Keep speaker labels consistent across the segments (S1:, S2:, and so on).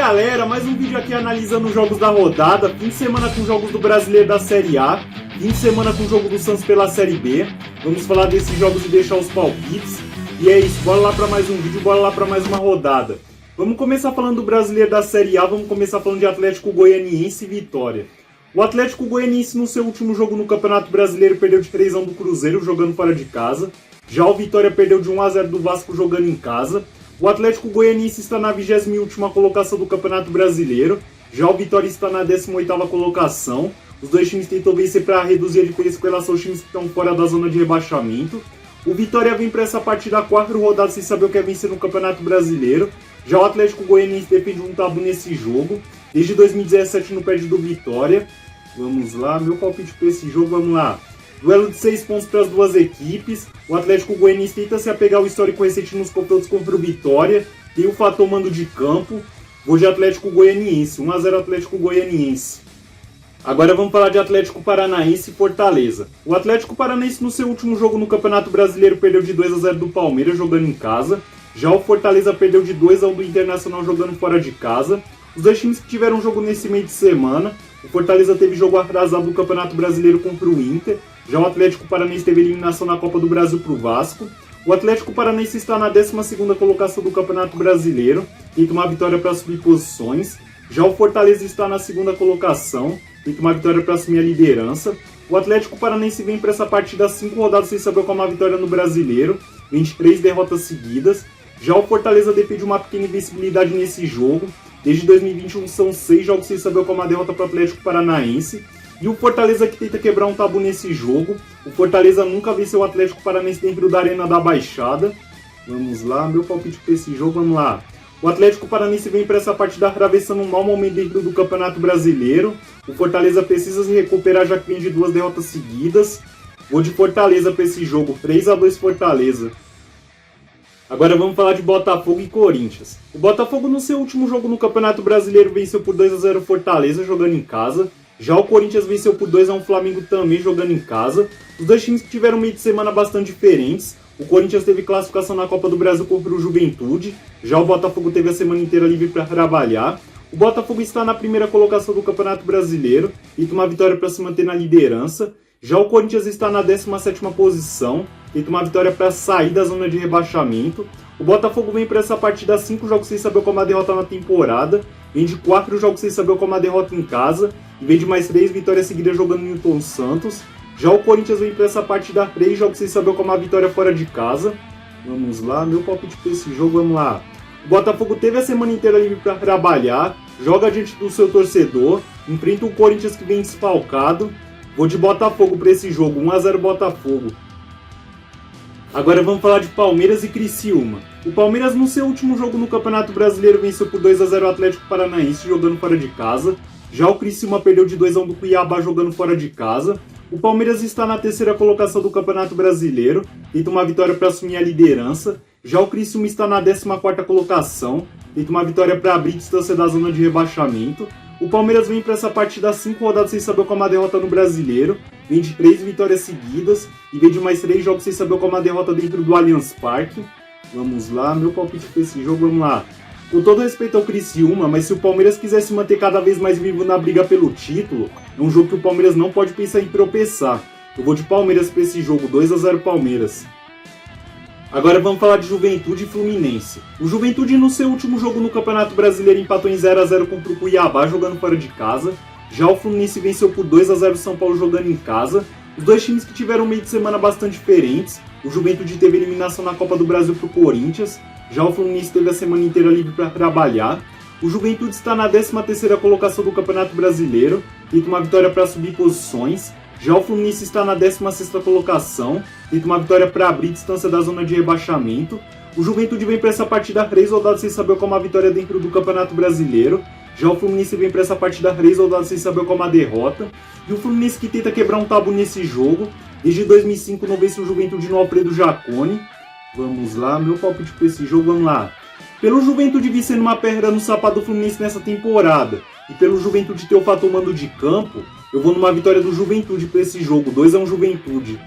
S1: galera, mais um vídeo aqui analisando os jogos da rodada. Fim de semana com jogos do Brasileiro da Série A, fim de semana com o jogo do Santos pela Série B. Vamos falar desses jogos e deixar os palpites. E é isso, bora lá para mais um vídeo, bora lá para mais uma rodada. Vamos começar falando do Brasileiro da Série A, vamos começar falando de Atlético Goianiense e Vitória. O Atlético Goianiense no seu último jogo no Campeonato Brasileiro perdeu de 3-1 do Cruzeiro jogando fora de casa. Já o Vitória perdeu de 1-0 do Vasco jogando em casa. O Atlético Goianiense está na 28ª colocação do Campeonato Brasileiro. Já o Vitória está na 18ª colocação. Os dois times tentam vencer para reduzir a diferença com relação aos times que estão fora da zona de rebaixamento. O Vitória vem para essa partida 4 rodadas sem saber o que é vencer no Campeonato Brasileiro. Já o Atlético Goianiense defende um tabu nesse jogo. Desde 2017 não perde do Vitória. Vamos lá, meu palpite para esse jogo, vamos lá. Duelo de 6 pontos para as duas equipes. O Atlético Goianiense tenta se apegar ao histórico recente nos confrontos contra o Vitória. Tem o fator mando de campo. Vou de Atlético Goianiense. 1-0 Atlético Goianiense. Agora vamos falar de Atlético Paranaense e Fortaleza. O Atlético Paranaense no seu último jogo no Campeonato Brasileiro perdeu de 2-0 do Palmeiras jogando em casa. Já o Fortaleza perdeu de 2-1 do Internacional jogando fora de casa. Os dois times que tiveram jogo nesse meio de semana. O Fortaleza teve jogo atrasado do Campeonato Brasileiro contra o Inter. Já o Atlético Paranaense teve eliminação na Copa do Brasil para o Vasco. O Atlético Paranaense está na 12ª colocação do Campeonato Brasileiro, tenta uma vitória para subir posições. Já o Fortaleza está na 2ª colocação, tenta uma vitória para assumir a liderança. O Atlético Paranaense vem para essa partida 5 rodadas sem saber qual é uma vitória no Brasileiro, 23 derrotas seguidas. Já o Fortaleza defende uma pequena invencibilidade nesse jogo. Desde 2021 são 6 jogos sem saber qual é uma derrota para o Atlético Paranaense. E o Fortaleza que tenta quebrar um tabu nesse jogo. O Fortaleza nunca venceu o Atlético Paranaense dentro da Arena da Baixada. Vamos lá, meu palpite para esse jogo, vamos lá. O Atlético Paranaense vem para essa partida atravessando um mau momento dentro do Campeonato Brasileiro. O Fortaleza precisa se recuperar já que vem de 2 derrotas seguidas. Vou de Fortaleza para esse jogo, 3-2 Fortaleza. Agora vamos falar de Botafogo e Corinthians. O Botafogo no seu último jogo no Campeonato Brasileiro venceu por 2-0 Fortaleza jogando em casa. Já o Corinthians venceu por 2-1 Flamengo também jogando em casa. Os dois times que tiveram meio de semana bastante diferentes. O Corinthians teve classificação na Copa do Brasil contra o Juventude. Já o Botafogo teve a semana inteira livre para trabalhar. O Botafogo está na 1ª colocação do Campeonato Brasileiro e tenta uma vitória para se manter na liderança. Já o Corinthians está na 17ª posição, tenta uma vitória para sair da zona de rebaixamento. O Botafogo vem para essa partida 5 jogos sem saber como a derrota na temporada, vem de 4 jogos sem saber como a derrota em casa e vem de mais 3 vitórias seguidas jogando no Newton Santos. Já o Corinthians vem para essa partida 3 jogos sem saber como a vitória fora de casa. Vamos lá, meu palpite para esse jogo, vamos lá. O Botafogo teve a semana inteira livre para trabalhar, joga diante do seu torcedor, enfrenta o Corinthians que vem desfalcado. Vou de Botafogo para esse jogo, 1-0 Botafogo. Agora vamos falar de Palmeiras e Criciúma. O Palmeiras no seu último jogo no Campeonato Brasileiro venceu por 2-0 o Atlético Paranaense jogando fora de casa. Já o Criciúma perdeu de 2-1 do Cuiabá jogando fora de casa. O Palmeiras está na 3ª colocação do Campeonato Brasileiro, tenta uma vitória para assumir a liderança. Já o Criciúma está na 14ª colocação, tenta uma vitória para abrir distância da zona de rebaixamento. O Palmeiras vem para essa partida 5 rodadas sem saber qual é uma derrota no Brasileiro, vem de 3 vitórias seguidas e vem de mais 3 jogos sem saber qual é uma derrota dentro do Allianz Parque. Vamos lá, meu palpite para esse jogo, vamos lá. Com todo respeito ao Criciúma, mas se o Palmeiras quiser se manter cada vez mais vivo na briga pelo título, é um jogo que o Palmeiras não pode pensar em tropeçar. Eu vou de Palmeiras para esse jogo, 2-0 Palmeiras. Agora vamos falar de Juventude e Fluminense. O Juventude no seu último jogo no Campeonato Brasileiro empatou em 0-0 contra o Cuiabá jogando fora de casa. Já o Fluminense venceu por 2-0 o São Paulo jogando em casa. Os dois times que tiveram meio de semana bastante diferentes. O Juventude teve eliminação na Copa do Brasil para o Corinthians. Já o Fluminense teve a semana inteira livre para trabalhar. O Juventude está na 13ª colocação do Campeonato Brasileiro, tenta uma vitória para subir posições. Já o Fluminense está na 16ª colocação, tenta uma vitória para abrir distância da zona de rebaixamento. O Juventude vem para essa partida 3 rodadas sem saber qual é uma vitória dentro do Campeonato Brasileiro. Já o Fluminense vem para essa partida 3 rodadas sem saber qual é uma derrota. E o Fluminense que tenta quebrar um tabu nesse jogo. Desde 2005 não vence o Juventude no Alfredo Jaconi. Vamos lá, meu palpite para esse jogo, vamos lá. Pelo Juventude vir sendo uma pedra no sapato do Fluminense nessa temporada e pelo Juventude ter o fator mando de campo, eu vou numa vitória do Juventude para esse jogo, 2-1 Juventude.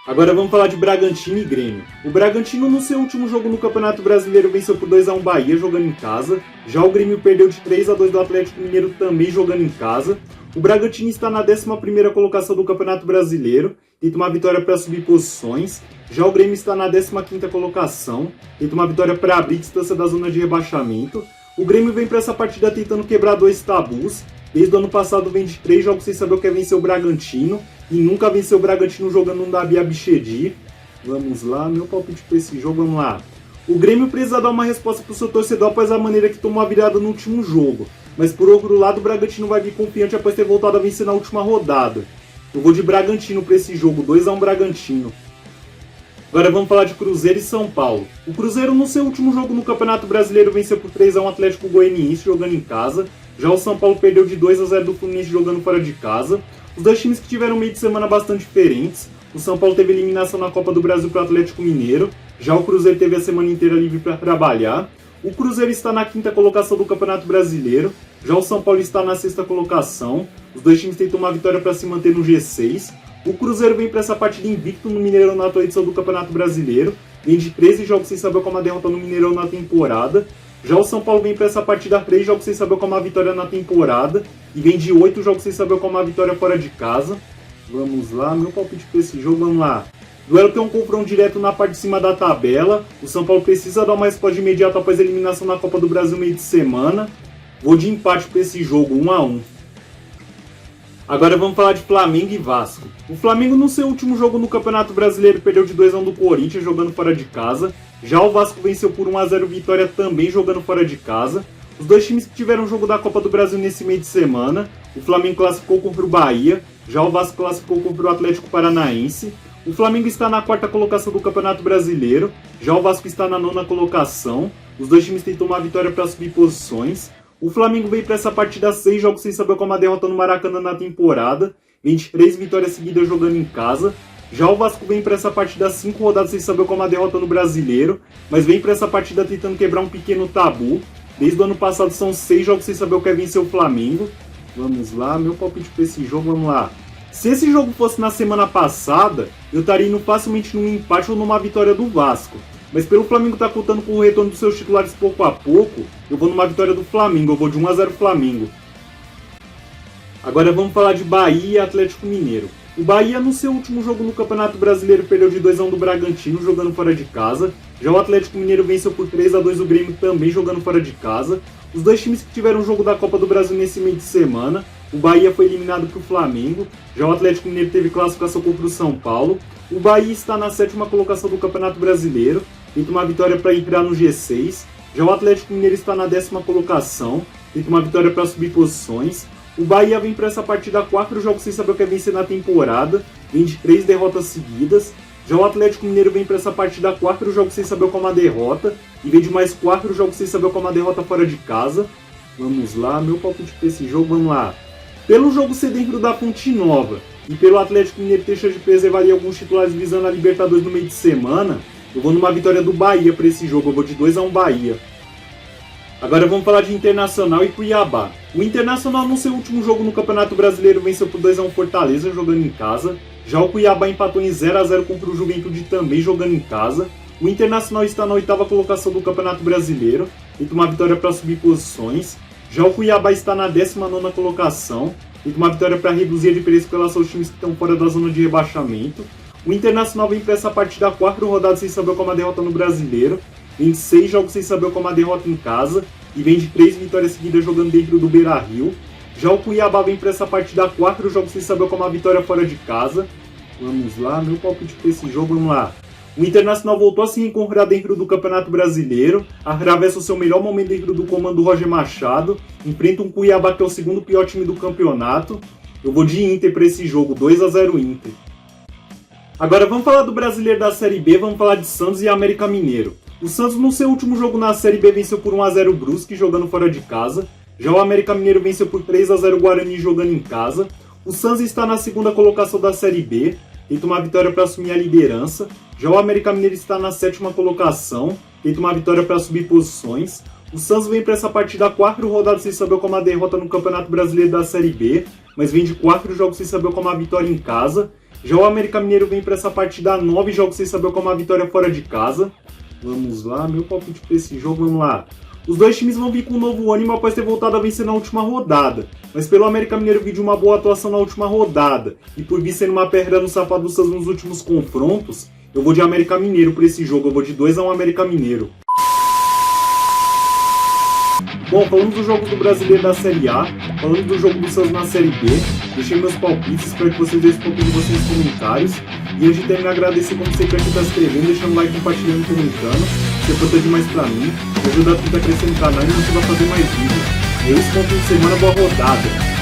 S1: Agora vamos falar de Bragantino e Grêmio. O Bragantino, no seu último jogo no Campeonato Brasileiro, venceu por 2-1 Bahia, jogando em casa. Já o Grêmio perdeu de 3-2 do Atlético Mineiro, também jogando em casa. O Bragantino está na 11ª colocação do Campeonato Brasileiro, tenta uma vitória para subir posições. Já o Grêmio está na 15ª colocação, tenta uma vitória para abrir distância da zona de rebaixamento. O Grêmio vem para essa partida tentando quebrar 2 tabus. Desde o ano passado vem de 3 jogos sem saber o que é vencer o Bragantino. E nunca venceu o Bragantino jogando um Davi Abichedi. Vamos lá, meu palpite para esse jogo, vamos lá. O Grêmio precisa dar uma resposta para o seu torcedor após a maneira que tomou a virada no último jogo. Mas por outro lado, o Bragantino vai vir confiante após ter voltado a vencer na última rodada. Eu vou de Bragantino para esse jogo, 2-1 Bragantino. Agora vamos falar de Cruzeiro e São Paulo. O Cruzeiro, no seu último jogo no Campeonato Brasileiro, venceu por 3-1 o Atlético Goianiense jogando em casa. Já o São Paulo perdeu de 2-0 do Fluminense jogando fora de casa. Os dois times que tiveram meio de semana bastante diferentes. O São Paulo teve eliminação na Copa do Brasil para o Atlético Mineiro. Já o Cruzeiro teve a semana inteira livre para trabalhar. O Cruzeiro está na 5ª colocação do Campeonato Brasileiro. Já o São Paulo está na 6ª colocação. Os dois times tentam uma vitória para se manter no G6. O Cruzeiro vem para essa partida invicto no Mineirão na atual edição do Campeonato Brasileiro. Vem de 13 jogos sem saber como a derrota no Mineirão na temporada. Já o São Paulo vem para essa partida 3 jogos sem saber como a vitória na temporada. E vem de 8 jogos sem saber como a vitória fora de casa. Vamos lá, meu palpite para esse jogo, vamos lá. Duelo que é um confronto direto na parte de cima da tabela. O São Paulo precisa dar uma resposta imediata após a eliminação na Copa do Brasil meio de semana. Vou de empate para esse jogo, 1-1. Agora vamos falar de Flamengo e Vasco. O Flamengo, no seu último jogo no Campeonato Brasileiro, perdeu de 2-1 do Corinthians jogando fora de casa. Já o Vasco venceu por 1-0 vitória também jogando fora de casa. Os dois times que tiveram jogo da Copa do Brasil nesse meio de semana. O Flamengo classificou contra o Bahia. Já o Vasco classificou contra o Atlético Paranaense. O Flamengo está na 4ª colocação do Campeonato Brasileiro. Já o Vasco está na 9ª colocação. Os dois times tentam uma vitória para subir posições. O Flamengo veio para essa partida 6 jogos sem saber como a derrota no Maracanã na temporada. 23 vitórias seguidas jogando em casa. Já o Vasco vem para essa partida 5 rodadas sem saber como a derrota no Brasileiro. Mas vem para essa partida tentando quebrar um pequeno tabu. Desde o ano passado são 6 jogos sem saber o que é vencer o Flamengo. Vamos lá, meu palpite para esse jogo, vamos lá. Se esse jogo fosse na semana passada, eu estaria indo facilmente num empate ou numa vitória do Vasco. Mas pelo Flamengo estar contando com o retorno dos seus titulares pouco a pouco, eu vou numa vitória do Flamengo, eu vou de 1-0 Flamengo. Agora vamos falar de Bahia e Atlético Mineiro. O Bahia, no seu último jogo no Campeonato Brasileiro, perdeu de 2-1 do Bragantino, jogando fora de casa. Já o Atlético Mineiro venceu por 3-2 o Grêmio, também jogando fora de casa. Os dois times que tiveram jogo da Copa do Brasil nesse meio de semana. O Bahia foi eliminado para o Flamengo. Já o Atlético Mineiro teve classificação contra o São Paulo. O Bahia está na 7ª colocação do Campeonato Brasileiro. Tenta uma vitória para entrar no G6. Já o Atlético Mineiro está na 10ª colocação. Tenta uma vitória para subir posições. O Bahia vem para essa partida 4 jogos sem saber o que é vencer na temporada. Vem de 3 derrotas seguidas. Já o Atlético Mineiro vem para essa partida 4 jogos sem saber como a derrota. E vem de mais 4 jogos sem saber como a derrota fora de casa. Vamos lá, meu palpite para esse jogo, vamos lá. Pelo jogo ser dentro da Fonte Nova e pelo Atlético Mineiro ter chance de preservar alguns titulares visando a Libertadores no meio de semana, eu vou numa vitória do Bahia para esse jogo, eu vou de 2-1 Bahia. Agora vamos falar de Internacional e Cuiabá. O Internacional, no seu último jogo no Campeonato Brasileiro, venceu por 2-1 Fortaleza jogando em casa. Já o Cuiabá empatou em 0-0 contra o Juventude também jogando em casa. O Internacional está na 8ª colocação do Campeonato Brasileiro, tenta uma vitória para subir posições. Já o Cuiabá está na 19ª colocação, tenta uma vitória para reduzir a diferença com relação aos times que estão fora da zona de rebaixamento. O Internacional vem para essa partida 4 rodadas sem saber como a derrota no Brasileiro, vem de 6 jogos sem saber como a derrota em casa e vem de 3 vitórias seguidas jogando dentro do Beira-Rio. Já o Cuiabá vem para essa partida 4 jogos sem saber como a vitória fora de casa. Vamos lá, meu palpite para esse jogo, vamos lá. O Internacional voltou a se encontrar dentro do Campeonato Brasileiro, atravessa o seu melhor momento dentro do comando do Roger Machado, enfrenta um Cuiabá que é o segundo pior time do campeonato. Eu vou de Inter para esse jogo, 2-0 Inter. Agora vamos falar do brasileiro da Série B, vamos falar de Santos e América Mineiro. O Santos, no seu último jogo na Série B, venceu por 1-0 o Brusque, jogando fora de casa. Já o América Mineiro venceu por 3-0 o Guarani, jogando em casa. O Santos está na 2ª colocação da Série B, tenta uma vitória para assumir a liderança. Já o América Mineiro está na 7ª colocação, tenta uma vitória para subir posições. O Santos vem para essa partida 4 rodadas sem saber como a derrota no Campeonato Brasileiro da Série B, mas vem de 4 jogos sem saber como a vitória em casa. Já o América Mineiro vem para essa partida 9 jogos sem saber como a vitória fora de casa. Vamos lá, meu palpite para esse jogo, vamos lá. Os dois times vão vir com um novo ânimo após ter voltado a vencer na última rodada. Mas pelo América Mineiro vir de uma boa atuação na última rodada e por vir sendo uma perda no sapato dos Santos nos últimos confrontos, eu vou de América Mineiro para esse jogo, eu vou de 2-1 América Mineiro. Bom, falando dos jogos do Brasileiro da Série A, falando do jogo do Santos na Série B, deixei meus palpites, espero que vocês deixem o palpite de vocês nos comentários. E antes de terminar, agradecer como sempre a quem está se inscrevendo, deixando um like, compartilhando e comentando. Isso é importante demais pra mim, me ajuda a crescer no canal e me motiva a fazer mais vídeos. E é isso, bom fim de semana, boa rodada!